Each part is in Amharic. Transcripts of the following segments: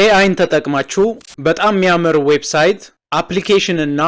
ኤአይን ተጠቅማችሁ በጣም የሚያምር ዌብሳይት አፕሊኬሽን እና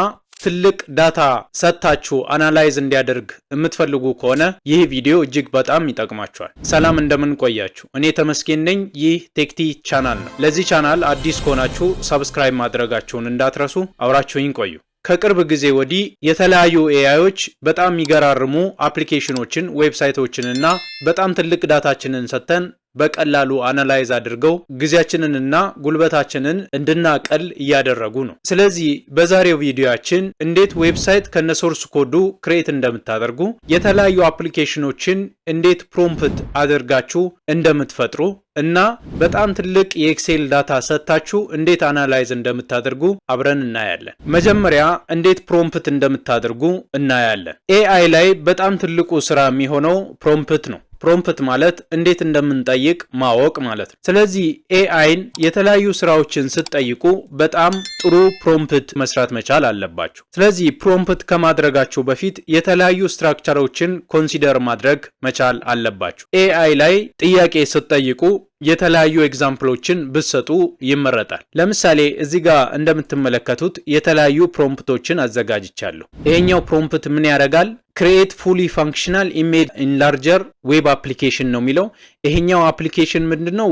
ትልቅ ዳታ ሰጥታችሁ አናላይዝ እንዲያደርግ የምትፈልጉ ከሆነ ይህ ቪዲዮ እጅግ በጣም ይጠቅማችኋል። ሰላም እንደምን ቆያችሁ? እኔ ተመስገን ነኝ። ይህ ቴክቲ ቻናል ነው። ለዚህ ቻናል አዲስ ከሆናችሁ ሰብስክራይብ ማድረጋችሁን እንዳትረሱ። አብራችሁኝ ቆዩ። ከቅርብ ጊዜ ወዲህ የተለያዩ ኤአይዎች በጣም የሚገራርሙ አፕሊኬሽኖችን፣ ዌብሳይቶችንና በጣም ትልቅ ዳታችንን ሰጥተን በቀላሉ አናላይዝ አድርገው ጊዜያችንንና ጉልበታችንን እንድናቀል እያደረጉ ነው። ስለዚህ በዛሬው ቪዲዮአችን እንዴት ዌብሳይት ከነሶርስ ኮዱ ክሬት እንደምታደርጉ፣ የተለያዩ አፕሊኬሽኖችን እንዴት ፕሮምፕት አድርጋችሁ እንደምትፈጥሩ እና በጣም ትልቅ የኤክሴል ዳታ ሰጥታችሁ እንዴት አናላይዝ እንደምታደርጉ አብረን እናያለን። መጀመሪያ እንዴት ፕሮምፕት እንደምታደርጉ እናያለን። ኤአይ ላይ በጣም ትልቁ ስራ የሚሆነው ፕሮምፕት ነው። ፕሮምፕት ማለት እንዴት እንደምንጠይቅ ማወቅ ማለት ነው። ስለዚህ ኤአይን የተለያዩ ስራዎችን ስትጠይቁ በጣም ጥሩ ፕሮምፕት መስራት መቻል አለባችሁ። ስለዚህ ፕሮምፕት ከማድረጋችሁ በፊት የተለያዩ ስትራክቸሮችን ኮንሲደር ማድረግ መቻል አለባችሁ። ኤአይ ላይ ጥያቄ ስትጠይቁ የተለያዩ ኤግዛምፕሎችን ብትሰጡ ይመረጣል። ለምሳሌ እዚህ ጋር እንደምትመለከቱት የተለያዩ ፕሮምፕቶችን አዘጋጅቻለሁ። ይሄኛው ፕሮምፕት ምን ያደርጋል? ክሬት ፉሊ ፋንክሽናል ኢሜጅ ኢን ላርጀር ዌብ አፕሊኬሽን ነው የሚለው። ይሄኛው አፕሊኬሽን ምንድነው?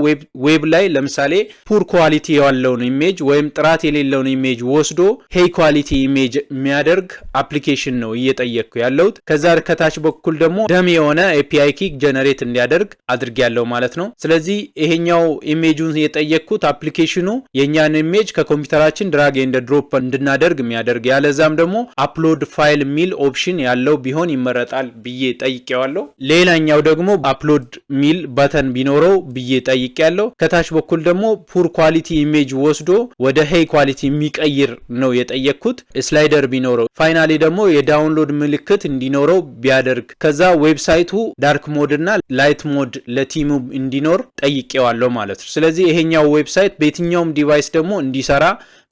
ዌብ ላይ ለምሳሌ ፑር ኳሊቲ ያለውን ኢሜጅ ወይም ጥራት የሌለውን ኢሜጅ ወስዶ ሄይ ኳሊቲ ኢሜጅ የሚያደርግ አፕሊኬሽን ነው እየጠየቅኩ ያለሁት። ከዛ ከታች በኩል ደግሞ ደም የሆነ ኤፒአይ ኪ ጀነሬት እንዲያደርግ አድርጌያለሁ ማለት ነው። ስለዚህ ይሄኛው ኢሜጁን የጠየቅኩት አፕሊኬሽኑ የኛን ኢሜጅ ከኮምፒውተራችን ድራግ ኤንድ ድሮፕ እንድናደርግ የሚያደርግ ያለዛም ደግሞ አፕሎድ ፋይል ሚል ኦፕሽን ያለው ቢሆን ይመረጣል ብዬ ጠይቄዋለሁ። ሌላኛው ደግሞ አፕሎድ ሚል በተን ቢኖረው ብዬ ጠይቄያለሁ። ከታች በኩል ደግሞ ፑር ኳሊቲ ኢሜጅ ወስዶ ወደ ሄይ ኳሊቲ የሚቀይር ነው የጠየቅኩት። ስላይደር ቢኖረው፣ ፋይናሊ ደግሞ የዳውንሎድ ምልክት እንዲኖረው ቢያደርግ፣ ከዛ ዌብሳይቱ ዳርክ ሞድ እና ላይት ሞድ ለቲሙ እንዲኖር ጠይቄዋለሁ ማለት ነው። ስለዚህ ይሄኛው ዌብሳይት በየትኛውም ዲቫይስ ደግሞ እንዲሰራ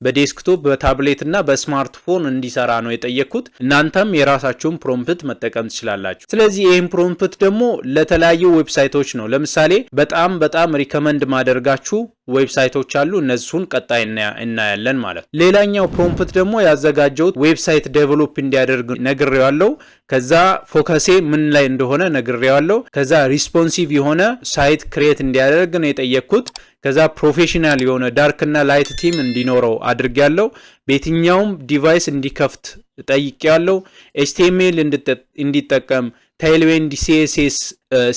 በዴስክቶፕ በታብሌት እና በስማርትፎን እንዲሰራ ነው የጠየቅኩት። እናንተም የራሳችሁን ፕሮምፕት መጠቀም ትችላላችሁ። ስለዚህ ይህን ፕሮምፕት ደግሞ ለተለያዩ ዌብሳይቶች ነው። ለምሳሌ በጣም ሪከመንድ ማደርጋችሁ ዌብሳይቶች አሉ። እነሱን ቀጣይ እናያለን ማለት ነው። ሌላኛው ፕሮምፕት ደግሞ ያዘጋጀሁት ዌብሳይት ዴቨሎፕ እንዲያደርግ ነግሬዋለሁ። ከዛ ፎከሴ ምን ላይ እንደሆነ ነግሬዋለሁ። ከዛ ሪስፖንሲቭ የሆነ ሳይት ክሬት እንዲያደርግ ነው የጠየቅኩት። ከዛ ፕሮፌሽናል የሆነ ዳርክ እና ላይት ቲም እንዲኖረው አድርጌያለሁ። በየትኛውም ዲቫይስ እንዲከፍት ጠይቄያለሁ። ኤችቲኤምኤል እንዲጠቀም፣ ታይልዌንድ ሲኤስኤስ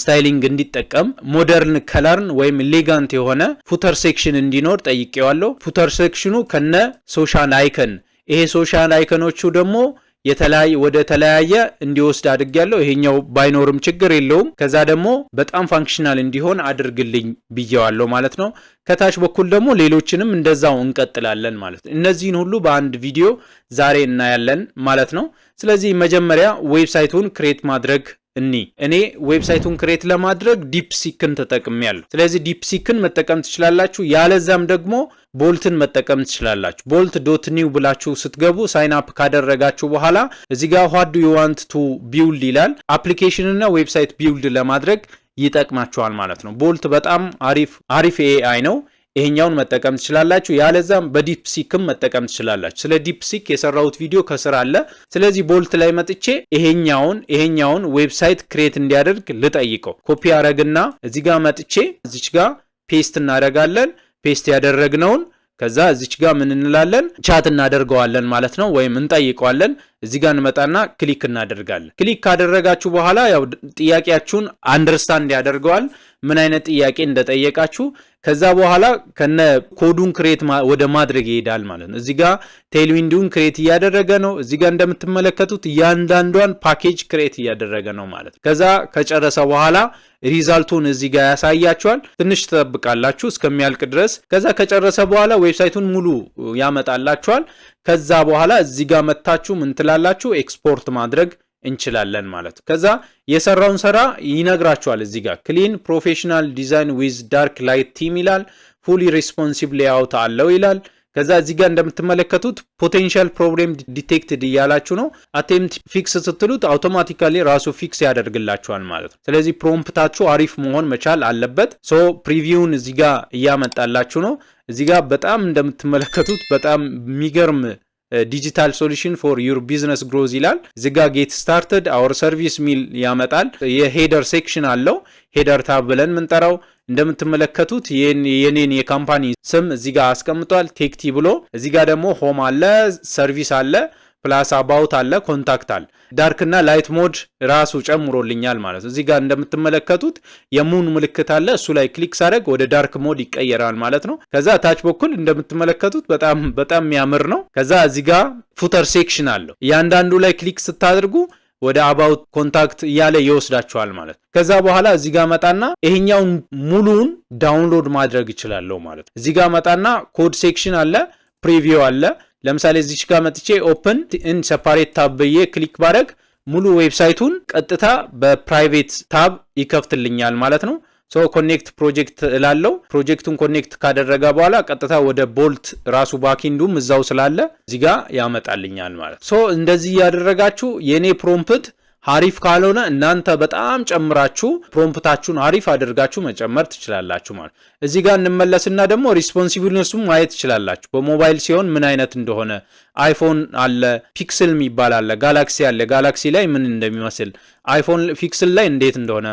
ስታይሊንግ እንዲጠቀም፣ ሞደርን ከለርን ወይም ኤሌጋንት የሆነ ፉተር ሴክሽን እንዲኖር ጠይቄዋለሁ። ፉተር ሴክሽኑ ከነ ሶሻል አይከን፣ ይሄ ሶሻል አይከኖቹ ደግሞ ወደ ተለያየ እንዲወስድ አድርጌያለሁ። ይሄኛው ባይኖርም ችግር የለውም። ከዛ ደግሞ በጣም ፋንክሽናል እንዲሆን አድርግልኝ ብዬዋለሁ ማለት ነው። ከታች በኩል ደግሞ ሌሎችንም እንደዛው እንቀጥላለን ማለት ነው። እነዚህን ሁሉ በአንድ ቪዲዮ ዛሬ እናያለን ማለት ነው። ስለዚህ መጀመሪያ ዌብሳይቱን ክሬት ማድረግ እኔ ዌብሳይቱን ክሬት ለማድረግ ዲፕሲክን ተጠቅሜያለሁ። ስለዚህ ዲፕሲክን መጠቀም ትችላላችሁ። ያለዛም ደግሞ ቦልትን መጠቀም ትችላላችሁ። bolt.new ብላችሁ ስትገቡ ሳይን አፕ ካደረጋችሁ በኋላ እዚህ ጋር what do you want to build ይላል። አፕሊኬሽን እና ዌብሳይት ቢልድ ለማድረግ ይጠቅማችኋል ማለት ነው። ቦልት በጣም አሪፍ ኤአይ ነው። ይሄኛውን መጠቀም ትችላላችሁ። ያለዛም በዲፕሲክም መጠቀም ትችላላችሁ። ስለ ዲፕሲክ የሰራሁት ቪዲዮ ከስር አለ። ስለዚህ ቦልት ላይ መጥቼ ይሄኛውን ዌብሳይት ክሬት እንዲያደርግ ልጠይቀው። ኮፒ አረግና እዚህ ጋር መጥቼ እዚች ጋር ፔስት እናደርጋለን። ፔስት ያደረግነውን ከዛ እዚች ጋር ምን እንላለን? ቻት እናደርገዋለን ማለት ነው፣ ወይም እንጠይቀዋለን። እዚህ ጋር እንመጣና ክሊክ እናደርጋለን። ክሊክ ካደረጋችሁ በኋላ ያው ጥያቄያችሁን አንደርስታንድ ያደርገዋል፣ ምን አይነት ጥያቄ እንደጠየቃችሁ። ከዛ በኋላ ከነ ኮዱን ክሬት ወደ ማድረግ ይሄዳል ማለት ነው። እዚህ ጋር ቴልዊንዱን ክሬት እያደረገ ነው። እዚህ ጋር እንደምትመለከቱት እያንዳንዷን ፓኬጅ ክሬት እያደረገ ነው ማለት ነው። ከዛ ከጨረሰ በኋላ ሪዛልቱን እዚህ ጋር ያሳያችኋል። ትንሽ ተጠብቃላችሁ እስከሚያልቅ ድረስ። ከዛ ከጨረሰ በኋላ ዌብሳይቱን ሙሉ ያመጣላችኋል። ከዛ በኋላ እዚህ ጋር መታችሁ ምን ትላላችሁ? ኤክስፖርት ማድረግ እንችላለን ማለት ነው። ከዛ የሰራውን ስራ ይነግራችኋል። እዚህ ጋር ክሊን ፕሮፌሽናል ዲዛይን ዊዝ ዳርክ ላይት ቲም ይላል። ፉሊ ሪስፖንሲቭ ሌአውት አለው ይላል። ከዛ እዚህ ጋር እንደምትመለከቱት ፖቴንሻል ፕሮብሌም ዲቴክትድ እያላችሁ ነው። አቴምፕት ፊክስ ስትሉት አውቶማቲካሊ ራሱ ፊክስ ያደርግላችኋል ማለት ነው። ስለዚህ ፕሮምፕታችሁ አሪፍ መሆን መቻል አለበት። ሶ ፕሪቪውን እዚህ ጋር እያመጣላችሁ ነው። እዚህ ጋር በጣም እንደምትመለከቱት በጣም የሚገርም ዲጂታል ሶሉሽን ፎር ዩር ቢዝነስ ግሮዝ ይላል። እዚህ ጋር ጌት ስታርትድ አወር ሰርቪስ ሚል ያመጣል። የሄደር ሴክሽን አለው። ሄደር ታብ ብለን ምንጠራው እንደምትመለከቱት የኔን የካምፓኒ ስም እዚህ ጋር አስቀምጧል ቴክቲ ብሎ። እዚህ ጋር ደግሞ ሆም አለ፣ ሰርቪስ አለ፣ ፕላስ አባውት አለ፣ ኮንታክት አለ። ዳርክ እና ላይት ሞድ ራሱ ጨምሮልኛል ማለት ነው። እዚህ ጋር እንደምትመለከቱት የሙን ምልክት አለ። እሱ ላይ ክሊክ ሳደርግ ወደ ዳርክ ሞድ ይቀየራል ማለት ነው። ከዛ ታች በኩል እንደምትመለከቱት በጣም የሚያምር ነው። ከዛ እዚህ ጋር ፉተር ሴክሽን አለው። እያንዳንዱ ላይ ክሊክ ስታደርጉ ወደ አባውት ኮንታክት እያለ ይወስዳቸዋል ማለት ነው። ከዛ በኋላ እዚህ ጋር መጣና ይሄኛውን ሙሉውን ዳውንሎድ ማድረግ ይችላለሁ ማለት ነው። እዚህ ጋር መጣና ኮድ ሴክሽን አለ፣ ፕሪቪው አለ። ለምሳሌ እዚች ጋር መጥቼ ኦፕን ኢን ሴፓሬት ታብ ብዬ ክሊክ ባደርግ ሙሉ ዌብሳይቱን ቀጥታ በፕራይቬት ታብ ይከፍትልኛል ማለት ነው። ሶ ኮኔክት ፕሮጀክት እላለው። ፕሮጀክቱን ኮኔክት ካደረገ በኋላ ቀጥታ ወደ ቦልት ራሱ ባኪንዱም እዛው ስላለ እዚህ ጋር ያመጣልኛል ማለት። ሶ እንደዚህ ያደረጋችሁ የኔ ፕሮምፕት አሪፍ ካልሆነ እናንተ በጣም ጨምራችሁ ፕሮምፕታችሁን አሪፍ አድርጋችሁ መጨመር ትችላላችሁ ማለት። እዚህ ጋር እንመለስና ደግሞ ሪስፖንሲቭነሱን ማየት ትችላላችሁ። በሞባይል ሲሆን ምን አይነት እንደሆነ አይፎን አለ፣ ፒክስል የሚባል አለ፣ ጋላክሲ አለ። ጋላክሲ ላይ ምን እንደሚመስል አይፎን ፒክስል ላይ እንዴት እንደሆነ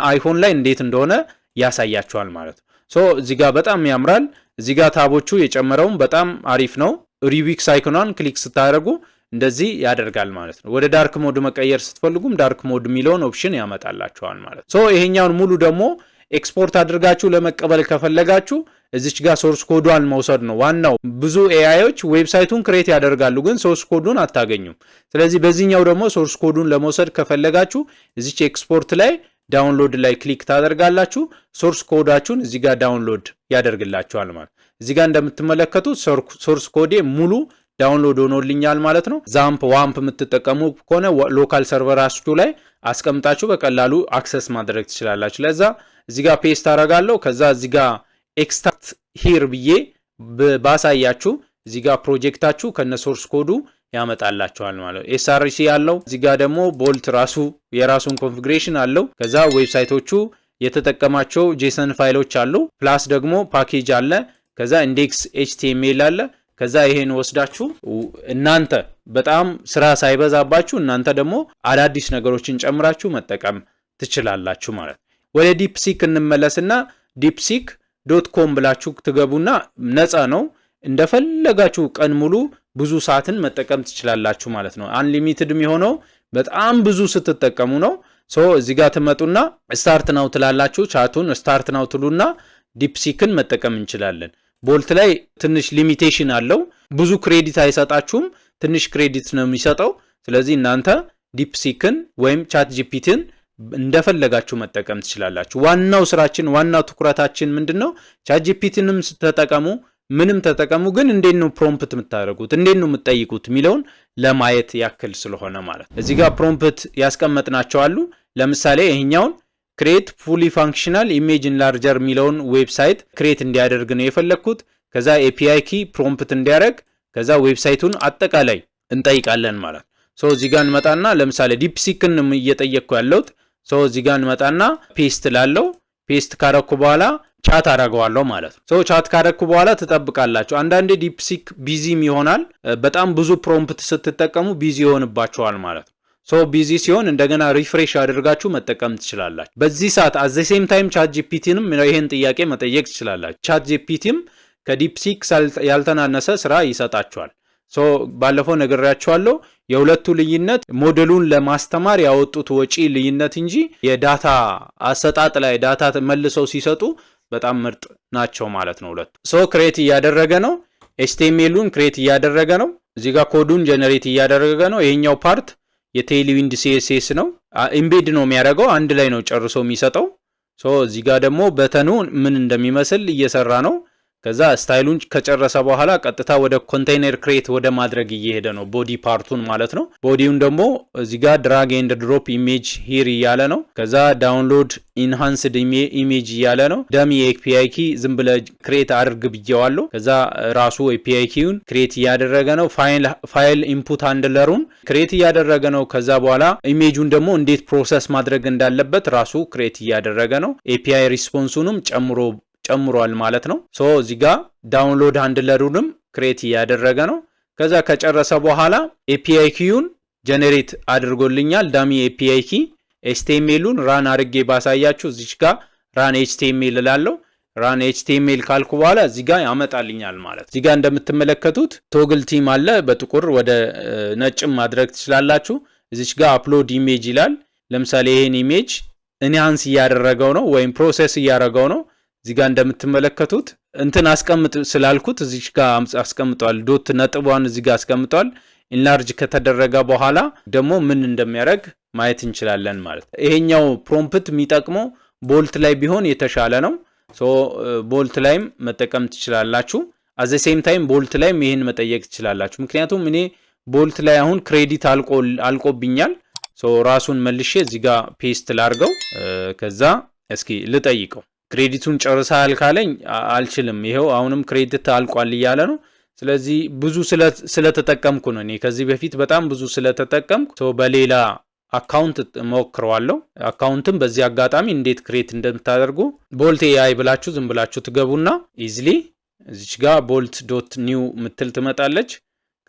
አይፎን ላይ እንዴት እንደሆነ ያሳያችኋል ማለት ነው። ሶ እዚህ ጋር በጣም ያምራል። እዚህ ጋር ታቦቹ የጨመረውም በጣም አሪፍ ነው። ሪዊክስ አይኮኗን ክሊክ ስታደርጉ እንደዚህ ያደርጋል ማለት ነው። ወደ ዳርክ ሞድ መቀየር ስትፈልጉም ዳርክ ሞድ የሚለውን ኦፕሽን ያመጣላችኋል ማለት ነው። ሶ ይሄኛውን ሙሉ ደግሞ ኤክስፖርት አድርጋችሁ ለመቀበል ከፈለጋችሁ እዚች ጋር ሶርስ ኮዱን መውሰድ ነው ዋናው። ብዙ ኤአይዎች ዌብሳይቱን ክሬት ያደርጋሉ ግን ሶርስ ኮዱን አታገኙም። ስለዚህ በዚህኛው ደግሞ ሶርስ ኮዱን ለመውሰድ ከፈለጋችሁ እዚች ኤክስፖርት ላይ ዳውንሎድ ላይ ክሊክ ታደርጋላችሁ። ሶርስ ኮዳችሁን እዚህ ጋር ዳውንሎድ ያደርግላችኋል ማለት። እዚህ ጋር እንደምትመለከቱት ሶርስ ኮዴ ሙሉ ዳውንሎድ ሆኖልኛል ማለት ነው። ዛምፕ ዋምፕ የምትጠቀሙ ከሆነ ሎካል ሰርቨራችሁ ላይ አስቀምጣችሁ በቀላሉ አክሰስ ማድረግ ትችላላችሁ። ለዛ እዚህ ጋር ፔስት አደርጋለሁ። ከዛ እዚህ ጋር ኤክስትራክት ሂር ብዬ ባሳያችሁ እዚህ ጋር ፕሮጀክታችሁ ከነ ሶርስ ኮዱ ያመጣላችኋል ማለት ነው። ኤስአርሲ ያለው እዚህ ጋር ደግሞ ቦልት ራሱ የራሱን ኮንፊግሬሽን አለው። ከዛ ዌብሳይቶቹ የተጠቀማቸው ጄሰን ፋይሎች አሉ። ፕላስ ደግሞ ፓኬጅ አለ። ከዛ ኢንዴክስ ኤችቲኤምኤል አለ። ከዛ ይሄን ወስዳችሁ እናንተ በጣም ስራ ሳይበዛባችሁ እናንተ ደግሞ አዳዲስ ነገሮችን ጨምራችሁ መጠቀም ትችላላችሁ ማለት ነው። ወደ ዲፕሲክ እንመለስና deepseek.com ብላችሁ ትገቡና ነፃ ነው። እንደፈለጋችሁ ቀን ሙሉ ብዙ ሰዓትን መጠቀም ትችላላችሁ ማለት ነው። አንሊሚትድ የሚሆነው በጣም ብዙ ስትጠቀሙ ነው። ሶ እዚህ ጋር ትመጡና ስታርት ናው ትላላችሁ። ቻቱን ስታርት ናው ትሉና ዲፕሲክን መጠቀም እንችላለን። ቦልት ላይ ትንሽ ሊሚቴሽን አለው። ብዙ ክሬዲት አይሰጣችሁም፣ ትንሽ ክሬዲት ነው የሚሰጠው። ስለዚህ እናንተ ዲፕሲክን ወይም ቻት ጂፒቲን እንደፈለጋችሁ መጠቀም ትችላላችሁ። ዋናው ስራችን ዋናው ትኩረታችን ምንድነው? ቻት ጂፒቲንም ተጠቀሙ፣ ምንም ተጠቀሙ፣ ግን እንዴት ነው ፕሮምፕት የምታደርጉት እንዴት ነው የምትጠይቁት የሚለውን ለማየት ያክል ስለሆነ ማለት እዚህ ጋር ፕሮምፕት ያስቀመጥናቸው አሉ። ለምሳሌ ይሄኛውን ክሬት ፉሊ ፋንክሽናል ኢሜጅ ኢንላርጀር የሚለውን ዌብሳይት ክሬት እንዲያደርግ ነው የፈለግኩት። ከዛ ኤፒአይ ኪ ፕሮምፕት እንዲያደርግ ከዛ ዌብሳይቱን አጠቃላይ እንጠይቃለን ማለት ሶ እዚህ ጋር እንመጣና ለምሳሌ ዲፕሲክን እየጠየቅኩ ያለሁት ሶ እዚህ ጋር እንመጣና ፔስት ላለው ፔስት ካረኩ በኋላ ቻት አደርገዋለሁ ማለት ነው። ሶ ቻት ካረኩ በኋላ ትጠብቃላችሁ። አንዳንዴ ዲፕሲክ ቢዚም ይሆናል። በጣም ብዙ ፕሮምፕት ስትጠቀሙ ቢዚ ይሆንባችኋል ማለት ነው። ሶ ቢዚ ሲሆን እንደገና ሪፍሬሽ አድርጋችሁ መጠቀም ትችላላችሁ። በዚህ ሰዓት at the same time ቻት ጂፒቲንም ይሄን ጥያቄ መጠየቅ ትችላላችሁ። ቻት ጂፒቲም ከዲፕሲክ ያልተናነሰ ስራ ይሰጣችኋል። ሶ ባለፈው ነግሬያችኋለሁ። የሁለቱ ልዩነት ሞዴሉን ለማስተማር ያወጡት ወጪ ልዩነት እንጂ የዳታ አሰጣጥ ላይ ዳታ መልሰው ሲሰጡ በጣም ምርጥ ናቸው ማለት ነው ሁለቱ። ሶ ክሬት እያደረገ ነው። ኤችቲኤምኤሉን ክሬት እያደረገ ነው። እዚህ ጋር ኮዱን ጀነሬት እያደረገ ነው። ይሄኛው ፓርት የቴይልዊንድ ሲኤስኤስ ነው። ኢምቤድ ነው የሚያደርገው፣ አንድ ላይ ነው ጨርሶ የሚሰጠው። ሶ እዚህ ጋር ደግሞ በተኑ ምን እንደሚመስል እየሰራ ነው። ከዛ ስታይሉን ከጨረሰ በኋላ ቀጥታ ወደ ኮንቴይነር ክሬት ወደ ማድረግ እየሄደ ነው ቦዲ ፓርቱን ማለት ነው። ቦዲውን ደግሞ እዚህ ጋር ድራግ ኤንድ ድሮፕ ኢሜጅ ሂር እያለ ነው። ከዛ ዳውንሎድ ኢንሃንስድ ኢሜጅ እያለ ነው። ደሚ ኤፒአይ ኪ ዝም ብለ ክሬት አድርግ ብየዋለሁ። ከዛ ራሱ ኤፒአይ ኪውን ክሬት እያደረገ ነው። ፋይል ኢንፑት ሃንድለሩን ክሬት እያደረገ ነው። ከዛ በኋላ ኢሜጁን ደግሞ እንዴት ፕሮሰስ ማድረግ እንዳለበት ራሱ ክሬት እያደረገ ነው። ኤፒአይ ሪስፖንሱንም ጨምሯል ማለት ነው። ሶ እዚህ ጋር ዳውንሎድ ሃንድለሩንም ክሬት እያደረገ ነው። ከዛ ከጨረሰ በኋላ ኤፒአይ ኪዩን ጀነሬት አድርጎልኛል። ዳሚ ኤፒአይ ኪ ኤችቲኤምኤሉን ራን አድርጌ ባሳያችሁ እዚህ ጋር ራን ኤችቲኤምኤል እላለሁ። ራን ኤችቲኤምኤል ካልኩ በኋላ እዚህ ጋር ያመጣልኛል ማለት። እዚህ ጋር እንደምትመለከቱት ቶግል ቲም አለ። በጥቁር ወደ ነጭም ማድረግ ትችላላችሁ። እዚህ ጋር አፕሎድ ኢሜጅ ይላል። ለምሳሌ ይሄን ኢሜጅ ኢንሃንስ እያደረገው ነው ወይም ፕሮሰስ እያደረገው ነው። እዚህ ጋር እንደምትመለከቱት እንትን አስቀምጥ ስላልኩት እዚህ ጋር አስቀምጧል። ዶት ነጥቧን እዚህ ጋር አስቀምጧል። ኢንላርጅ ከተደረገ በኋላ ደግሞ ምን እንደሚያደርግ ማየት እንችላለን ማለት። ይሄኛው ፕሮምፕት የሚጠቅመው ቦልት ላይ ቢሆን የተሻለ ነው። ሶ ቦልት ላይም መጠቀም ትችላላችሁ። አዘ ሴም ታይም ቦልት ላይም ይሄን መጠየቅ ትችላላችሁ። ምክንያቱም እኔ ቦልት ላይ አሁን ክሬዲት አልቆብኛል። ሶ ራሱን መልሼ እዚህ ጋር ፔስት ላርገው። ከዛ እስኪ ልጠይቀው ክሬዲቱን ጨርሰሃል ካለኝ አልችልም። ይሄው አሁንም ክሬዲት አልቋል እያለ ነው። ስለዚህ ብዙ ስለተጠቀምኩ ነው። እኔ ከዚህ በፊት በጣም ብዙ ስለተጠቀምኩ በሌላ አካውንት ሞክረዋለሁ። አካውንትም በዚህ አጋጣሚ እንዴት ክሬት እንደምታደርጉ ቦልት ኤአይ ብላችሁ ዝም ብላችሁ ትገቡና ኢዚሊ እዚች ጋር ቦልት ዶት ኒው ምትል ትመጣለች።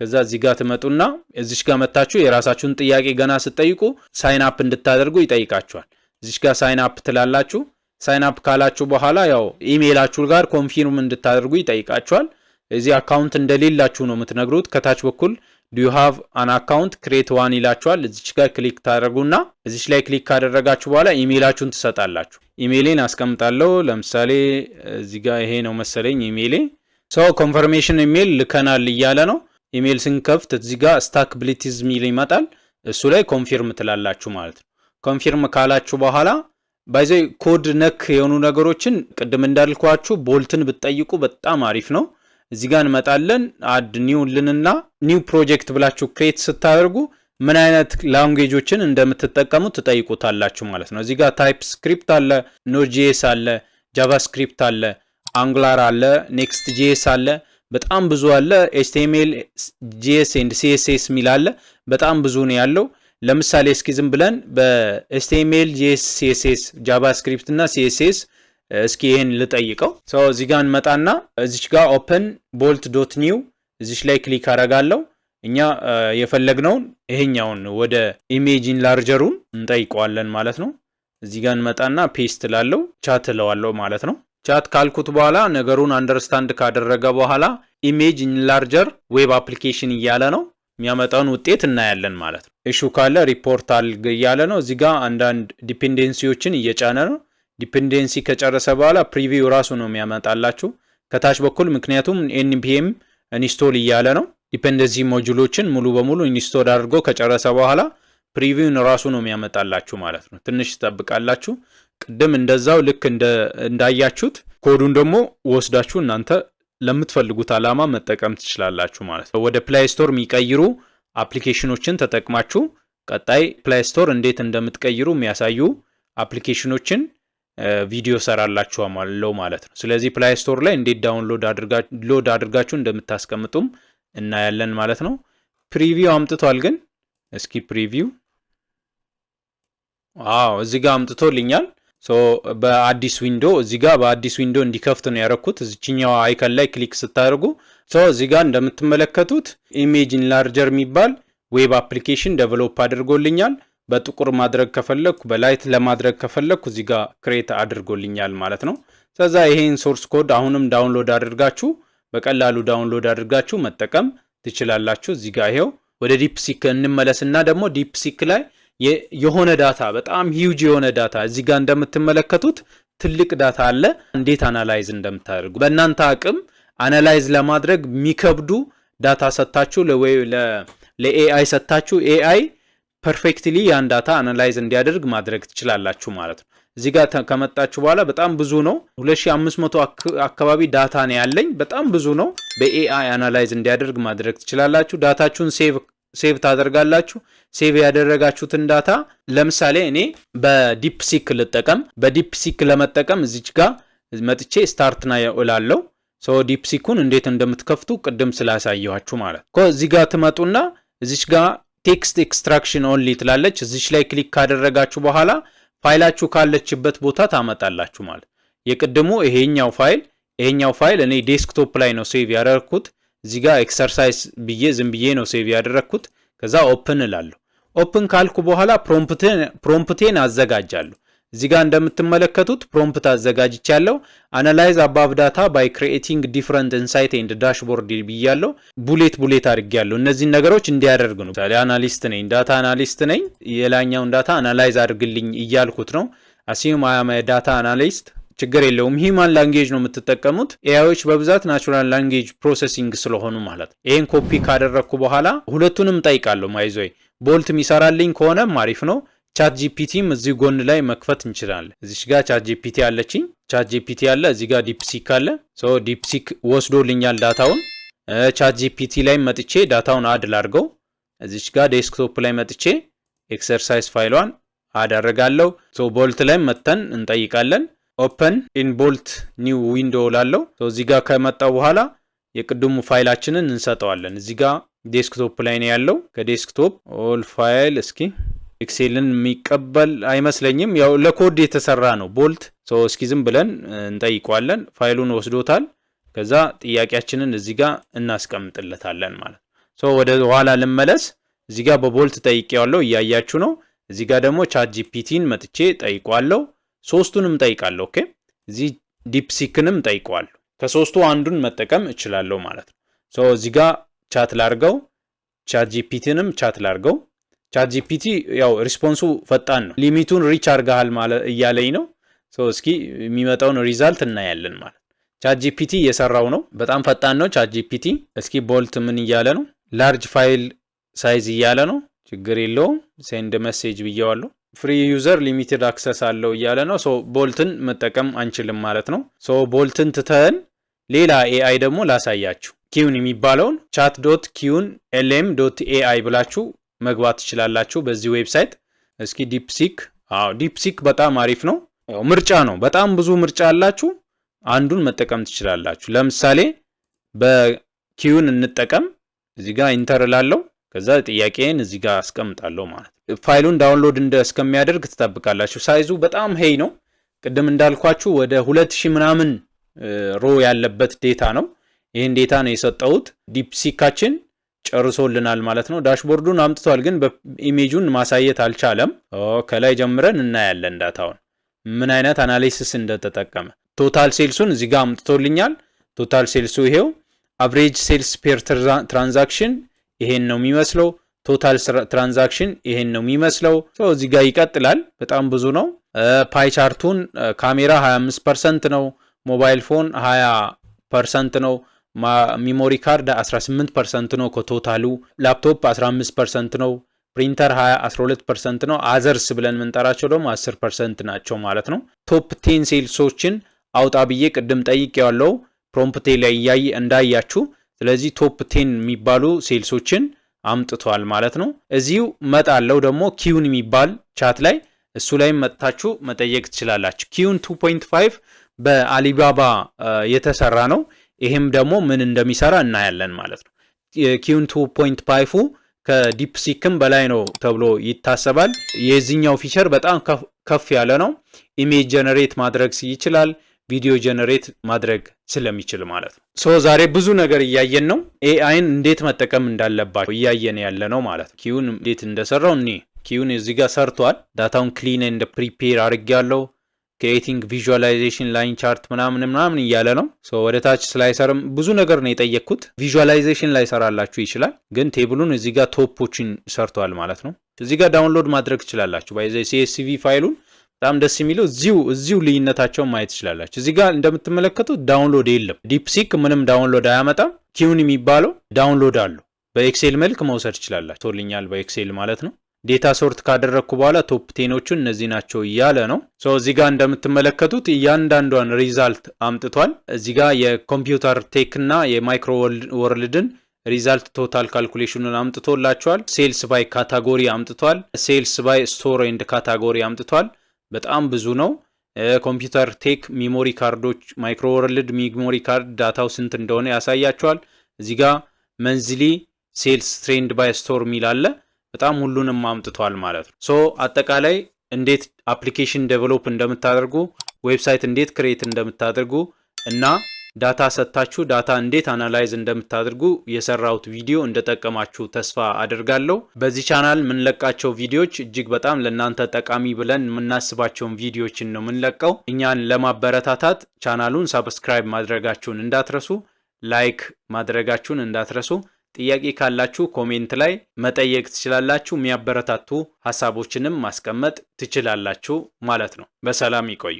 ከዛ እዚህ ጋር ትመጡና እዚች ጋር መታችሁ የራሳችሁን ጥያቄ ገና ስትጠይቁ ሳይን አፕ እንድታደርጉ ይጠይቃችኋል። እዚች ጋር ሳይን አፕ ትላላችሁ። ሳይን አፕ ካላችሁ በኋላ ያው ኢሜይላችሁ ጋር ኮንፊርም እንድታደርጉ ይጠይቃችኋል። እዚህ አካውንት እንደሌላችሁ ነው የምትነግሩት። ከታች በኩል do you have an account create one ይላችኋል። እዚች ጋር ክሊክ ታደርጉና እዚች ላይ ክሊክ ካደረጋችሁ በኋላ ኢሜይላችሁን ትሰጣላችሁ። ኢሜይሌን አስቀምጣለሁ። ለምሳሌ እዚህ ጋር ይሄ ነው መሰለኝ ኢሜይሌ። ሶ ኮንፈርሜሽን ኢሜይል ልከናል እያለ ነው። ኢሜይል ስንከፍት እዚህ ጋር ስታክቢሊቲዝ ሚል ይመጣል። እሱ ላይ ኮንፊርም ትላላችሁ ማለት ነው። ኮንፊርም ካላችሁ በኋላ ባይዘይ ኮድ ነክ የሆኑ ነገሮችን ቅድም እንዳልኳችሁ ቦልትን ብትጠይቁ በጣም አሪፍ ነው። እዚህ ጋር እንመጣለን። አድ ኒው ልንና ኒው ፕሮጀክት ብላችሁ ክሬት ስታደርጉ ምን አይነት ላንጉዌጆችን እንደምትጠቀሙ ትጠይቁታላችሁ ማለት ነው። እዚህ ጋር ታይፕ ስክሪፕት አለ፣ ኖድ.js አለ፣ ጃቫስክሪፕት አለ፣ አንጉላር አለ፣ ኔክስት ጄኤስ አለ፣ በጣም ብዙ አለ። ኤችቲኤምኤል ጄኤስ ኤንድ ሲኤስኤስ ሚል አለ። በጣም ብዙ ነው ያለው። ለምሳሌ እስኪ ዝም ብለን በኤችቲኤምኤል ጄኤስ ሲኤስኤስ ጃቫስክሪፕት እና ሲኤስኤስ እስኪ ይሄን ልጠይቀው። ሶ እዚህ ጋር እንመጣና እዚች ጋር ኦፕን ቦልት ዶት ኒው እዚች ላይ ክሊክ አደርጋለሁ። እኛ የፈለግነውን ይሄኛውን ወደ ኢሜጅ ኢንላርጀሩን እንጠይቀዋለን ማለት ነው። እዚህ ጋር እንመጣና ፔስት ላለው ቻት እለዋለሁ ማለት ነው። ቻት ካልኩት በኋላ ነገሩን አንደርስታንድ ካደረገ በኋላ ኢሜጅ ኢንላርጀር ዌብ አፕሊኬሽን እያለ ነው። የሚያመጣውን ውጤት እናያለን ማለት ነው። ኢሹ ካለ ሪፖርት አድርግ እያለ ነው። እዚህ ጋር አንዳንድ ዲፔንደንሲዎችን እየጫነ ነው። ዲፔንደንሲ ከጨረሰ በኋላ ፕሪቪው ራሱ ነው የሚያመጣላችሁ ከታች በኩል። ምክንያቱም npm ኢንስቶል እያለ ነው። ዲፔንደንሲ ሞጁሎችን ሙሉ በሙሉ ኢንስቶል አድርጎ ከጨረሰ በኋላ ፕሪቪውን ራሱ ነው የሚያመጣላችሁ ማለት ነው። ትንሽ ትጠብቃላችሁ። ቅድም እንደዛው ልክ እንዳያችሁት ኮዱን ደግሞ ወስዳችሁ እናንተ ለምትፈልጉት ዓላማ መጠቀም ትችላላችሁ ማለት ነው። ወደ ፕሌይ ስቶር የሚቀይሩ አፕሊኬሽኖችን ተጠቅማችሁ ቀጣይ ፕሌይ ስቶር እንዴት እንደምትቀይሩ የሚያሳዩ አፕሊኬሽኖችን ቪዲዮ ሰራላችኋለሁ ማለት ነው። ስለዚህ ፕሌይ ስቶር ላይ እንዴት ዳውንሎድ አድርጋችሁ እንደምታስቀምጡም እናያለን ማለት ነው። ፕሪቪው አምጥቷል ግን እስኪ ፕሪቪው እዚህ ጋር አምጥቶልኛል። ሶ በአዲስ ዊንዶ እዚህ ጋር በአዲስ ዊንዶ እንዲከፍት ነው ያረኩት። እዚህኛው አይከን ላይ ክሊክ ስታደርጉ ሶ እዚህ ጋር እንደምትመለከቱት ኢሜጅ ኢንላርጀር የሚባል ዌብ አፕሊኬሽን ዴቨሎፕ አድርጎልኛል። በጥቁር ማድረግ ከፈለኩ በላይት ለማድረግ ከፈለኩ እዚህ ጋር ክሬት አድርጎልኛል ማለት ነው። ስለዛ ይሄን ሶርስ ኮድ አሁንም ዳውንሎድ አድርጋችሁ በቀላሉ ዳውንሎድ አድርጋችሁ መጠቀም ትችላላችሁ። እዚህ ጋር ይሄው ወደ ዲፕሲክ እንመለስና ደግሞ ዲፕሲክ ላይ የሆነ ዳታ በጣም ሂውጅ የሆነ ዳታ እዚህ ጋር እንደምትመለከቱት ትልቅ ዳታ አለ። እንዴት አናላይዝ እንደምታደርጉ በእናንተ አቅም አናላይዝ ለማድረግ የሚከብዱ ዳታ ሰጣችሁ ለኤአይ ሰጣችሁ ኤአይ ፐርፌክትሊ ያን ዳታ አናላይዝ እንዲያደርግ ማድረግ ትችላላችሁ ማለት ነው። እዚህ ጋር ከመጣችሁ በኋላ በጣም ብዙ ነው። 2500 አካባቢ ዳታ ነው ያለኝ። በጣም ብዙ ነው። በኤአይ አናላይዝ እንዲያደርግ ማድረግ ትችላላችሁ። ዳታችሁን ሴቭ ታደርጋላችሁ። ሴቭ ያደረጋችሁትን ዳታ ለምሳሌ እኔ በዲፕሲክ ልጠቀም። በዲፕሲክ ለመጠቀም እዚች ጋር መጥቼ ስታርት ና እላለሁ። ዲፕሲኩን እንዴት እንደምትከፍቱ ቅድም ስላሳየኋችሁ ማለት ነው። እዚህ ጋር ትመጡና እዚች ጋር ቴክስት ኤክስትራክሽን ኦንሊ ትላለች። እዚች ላይ ክሊክ ካደረጋችሁ በኋላ ፋይላችሁ ካለችበት ቦታ ታመጣላችሁ ማለት። የቅድሙ ይሄኛው ፋይል እኔ ዴስክቶፕ ላይ ነው ሴቭ ያደረኩት። እዚህ ጋር ኤክሰርሳይዝ ብዬ ዝም ብዬ ነው ሴቭ ያደረኩት። ከዛ ኦፕን እላለሁ። ኦፕን ካልኩ በኋላ ፕሮምፕቴን አዘጋጃለሁ። እዚህ ጋር እንደምትመለከቱት ፕሮምፕት አዘጋጅቻለሁ። አናላይዝ አባቭ ዳታ ባይ ክሪኤቲንግ ዲፈረንት ኢንሳይት ኤንድ ዳሽቦርድ ብያለሁ። ቡሌት አድርጌያለሁ። እነዚህ ነገሮች እንዲያደርግ ነው። አናሊስት ነኝ፣ ዳታ አናሊስት ነኝ። የላኛውን ዳታ አናላይዝ አድርግልኝ እያልኩት ነው። አሲዩም አይ አም ዳታ አናሊስት። ችግር የለውም። ሂውማን ላንጌጅ ነው የምትጠቀሙት። ኤአይዎች በብዛት ናቹራል ላንጌጅ ፕሮሰሲንግ ስለሆኑ ማለት ነው። ይሄን ኮፒ ካደረግኩ በኋላ ሁለቱንም ጠይቃለሁ። ማይዞይ ቦልት የሚሰራልኝ ከሆነም አሪፍ ነው። ቻት ጂፒቲም እዚህ ጎን ላይ መክፈት እንችላለን። እዚች ጋር ቻት ጂፒቲ አለችኝ። ቻት ጂፒቲ አለ፣ እዚህ ጋር ዲፕሲክ አለ። ዲፕሲክ ወስዶልኛል ዳታውን። ቻት ጂፒቲ ላይ መጥቼ ዳታውን አድ ላድርገው። እዚች ጋር ዴስክቶፕ ላይ መጥቼ ኤክሰርሳይዝ ፋይሏን አድ አደርጋለሁ። ቦልት ላይ መተን እንጠይቃለን። ኦፕን ኢን ቦልት ኒው ዊንዶ ላለው። እዚህ ጋር ከመጣው በኋላ የቅድሙ ፋይላችንን እንሰጠዋለን። እዚህ ጋር ዴስክቶፕ ላይ ነው ያለው። ከዴስክቶፕ ኦል ፋይል እስኪ ኤክሴልን የሚቀበል አይመስለኝም። ያው ለኮድ የተሰራ ነው ቦልት። እስኪ ዝም ብለን እንጠይቀዋለን። ፋይሉን ወስዶታል። ከዛ ጥያቄያችንን እዚህ ጋር እናስቀምጥለታለን ማለት ነው። ወደ ኋላ ልመለስ። እዚህ ጋር በቦልት ጠይቄዋለሁ፣ እያያችሁ ነው። እዚህ ጋር ደግሞ ቻት ጂፒቲን መጥቼ ጠይቀዋለሁ። ሶስቱንም ጠይቃለሁ። ኦኬ፣ እዚህ ዲፕሲክንም ጠይቀዋለሁ። ከሶስቱ አንዱን መጠቀም እችላለሁ ማለት ነው። እዚህ ጋር ቻት ላርገው፣ ቻት ጂፒቲንም ቻት ላርገው። ቻት ጂፒቲ ያው ሪስፖንሱ ፈጣን ነው። ሊሚቱን ሪች አርጋሃል ማለት እያለኝ ነው። እስኪ የሚመጣውን ሪዛልት እናያለን ማለት። ቻት ጂፒቲ እየሰራው ነው። በጣም ፈጣን ነው ቻት ጂፒቲ። እስኪ ቦልት ምን እያለ ነው? ላርጅ ፋይል ሳይዝ እያለ ነው። ችግር የለውም። ሴንድ ሜሴጅ ብየዋለሁ። ፍሪ ዩዘር ሊሚትድ አክሰስ አለው እያለ ነው። ቦልትን መጠቀም አንችልም ማለት ነው። ቦልትን ትተን ሌላ ኤአይ ደግሞ ላሳያችሁ። ኪውን የሚባለውን chat.qn.lm.ai ብላችሁ መግባት ትችላላችሁ በዚህ ዌብሳይት። እስኪ ዲፕሲክ በጣም አሪፍ ነው። ምርጫ ነው። በጣም ብዙ ምርጫ አላችሁ። አንዱን መጠቀም ትችላላችሁ። ለምሳሌ በኪውን እንጠቀም። እዚህ ጋር ኢንተር ላለው። ከዛ ጥያቄን እዚህ ጋር አስቀምጣለሁ ማለት ነው። ፋይሉን ዳውንሎድ እስከሚያደርግ ትጠብቃላችሁ። ሳይዙ በጣም ሄይ ነው። ቅድም እንዳልኳችሁ ወደ 2000 ምናምን ሮ ያለበት ዴታ ነው። ይሄን ዴታ ነው የሰጠሁት። ዲፕሲካችን ጨርሶልናል ማለት ነው። ዳሽቦርዱን አምጥቷል፣ ግን በኢሜጁን ማሳየት አልቻለም። ከላይ ጀምረን እናያለን ዳታውን ምን አይነት አናሊሲስ እንደተጠቀመ። ቶታል ሴልሱን እዚህ ጋር አምጥቶልኛል። ቶታል ሴልሱ ይሄው። አቨሬጅ ሴልስ ፔር ትራንዛክሽን ይሄን ነው የሚመስለው። ቶታል ትራንዛክሽን ይሄን ነው የሚመስለው። እዚህ ጋር ይቀጥላል። በጣም ብዙ ነው። ፓይ ቻርቱን ካሜራ 25% ነው። ሞባይል ፎን 20% ነው። ሚሞሪ ካርድ 18% ነው ከቶታሉ። ላፕቶፕ 15% ነው። ፕሪንተር 12% ነው። አዘርስ ብለን የምንጠራቸው ደግሞ 10% ናቸው ማለት ነው። ቶፕ 10 ሴልሶችን አውጣ ብዬ ቅድም ጠይቄዋለሁ ፕሮምፕቴ ላይ እንዳያችሁ። ስለዚህ ቶፕ 10 የሚባሉ ሴልሶችን አምጥቷል ማለት ነው። እዚሁ መጣለው ደግሞ ኪውን የሚባል ቻት ላይ እሱ ላይ መጥታችሁ መጠየቅ ትችላላችሁ። ኪውን 2.5 በአሊባባ የተሰራ ነው። ይሄም ደግሞ ምን እንደሚሰራ እናያለን ማለት ነው። ኪውን 2.5 ከዲፕሲክም በላይ ነው ተብሎ ይታሰባል። የዚህኛው ፊቸር በጣም ከፍ ያለ ነው። ኢሜጅ ጀነሬት ማድረግ ይችላል፣ ቪዲዮ ጀነሬት ማድረግ ስለሚችል ማለት ነው። ዛሬ ብዙ ነገር እያየን ነው። ኤአይን እንዴት መጠቀም እንዳለባቸው እያየን ያለ ነው ማለት ነው። ኪውን እንዴት እንደሰራው ኪውን እዚህ ጋር ሰርቷል። ዳታውን ክሊን ኤንድ ፕሪፔር አድርጌያለሁ። ክሬቲንግ ቪዥዋላይዜሽን ላይን ቻርት ምናምን እያለ ነው። ወደ ታች ስላይሰርም ብዙ ነገር ነው የጠየቅኩት። ቪዥዋላይዜሽን ላይ ሰራላችሁ ይችላል፣ ግን ቴብሉን እዚህ ጋር ቶፖችን ሰርቷል ማለት ነው። እዚህ ጋር ዳውንሎድ ማድረግ ትችላላችሁ። ባይዘ ሲኤስቪ ፋይሉን በጣም ደስ የሚለው እዚሁ ልዩነታቸውን ማየት ትችላላችሁ። እዚህ ጋር እንደምትመለከቱት ዳውንሎድ የለም። ዲፕሲክ ምንም ዳውንሎድ አያመጣም። ኪውን የሚባለው ዳውንሎድ አለው። በኤክሴል መልክ መውሰድ ትችላላችሁ። ቶልኛል በኤክሴል ማለት ነው። ዴታ ሶርት ካደረግኩ በኋላ ቶፕ ቴኖቹን እነዚህ ናቸው እያለ ነው። እዚህ ጋር እንደምትመለከቱት እያንዳንዷን ሪዛልት አምጥቷል። እዚህ ጋር የኮምፒውተር ቴክ እና የማይክሮ ወርልድን ሪዛልት ቶታል ካልኩሌሽኑን አምጥቶላቸዋል። ሴልስ ባይ ካታጎሪ አምጥቷል። ሴልስ ባይ ስቶር ኤንድ ካታጎሪ አምጥቷል። በጣም ብዙ ነው። ኮምፒውተር ቴክ ሚሞሪ ካርዶች፣ ማይክሮ ወርልድ ሚሞሪ ካርድ ዳታው ስንት እንደሆነ ያሳያቸዋል። እዚህ ጋር መንዝሊ ሴልስ ትሬንድ ባይ ስቶር ሚል አለ። በጣም ሁሉንም አምጥቷል ማለት ነው። አጠቃላይ እንዴት አፕሊኬሽን ዴቨሎፕ እንደምታደርጉ፣ ዌብሳይት እንዴት ክሬት እንደምታደርጉ እና ዳታ ሰጥታችሁ ዳታ እንዴት አናላይዝ እንደምታደርጉ የሰራሁት ቪዲዮ እንደጠቀማችሁ ተስፋ አደርጋለሁ። በዚህ ቻናል የምንለቃቸው ቪዲዮዎች እጅግ በጣም ለእናንተ ጠቃሚ ብለን የምናስባቸውን ቪዲዮዎችን ነው የምንለቀው። እኛን ለማበረታታት ቻናሉን ሳብስክራይብ ማድረጋችሁን እንዳትረሱ፣ ላይክ ማድረጋችሁን እንዳትረሱ። ጥያቄ ካላችሁ ኮሜንት ላይ መጠየቅ ትችላላችሁ። የሚያበረታቱ ሀሳቦችንም ማስቀመጥ ትችላላችሁ ማለት ነው። በሰላም ይቆዩ።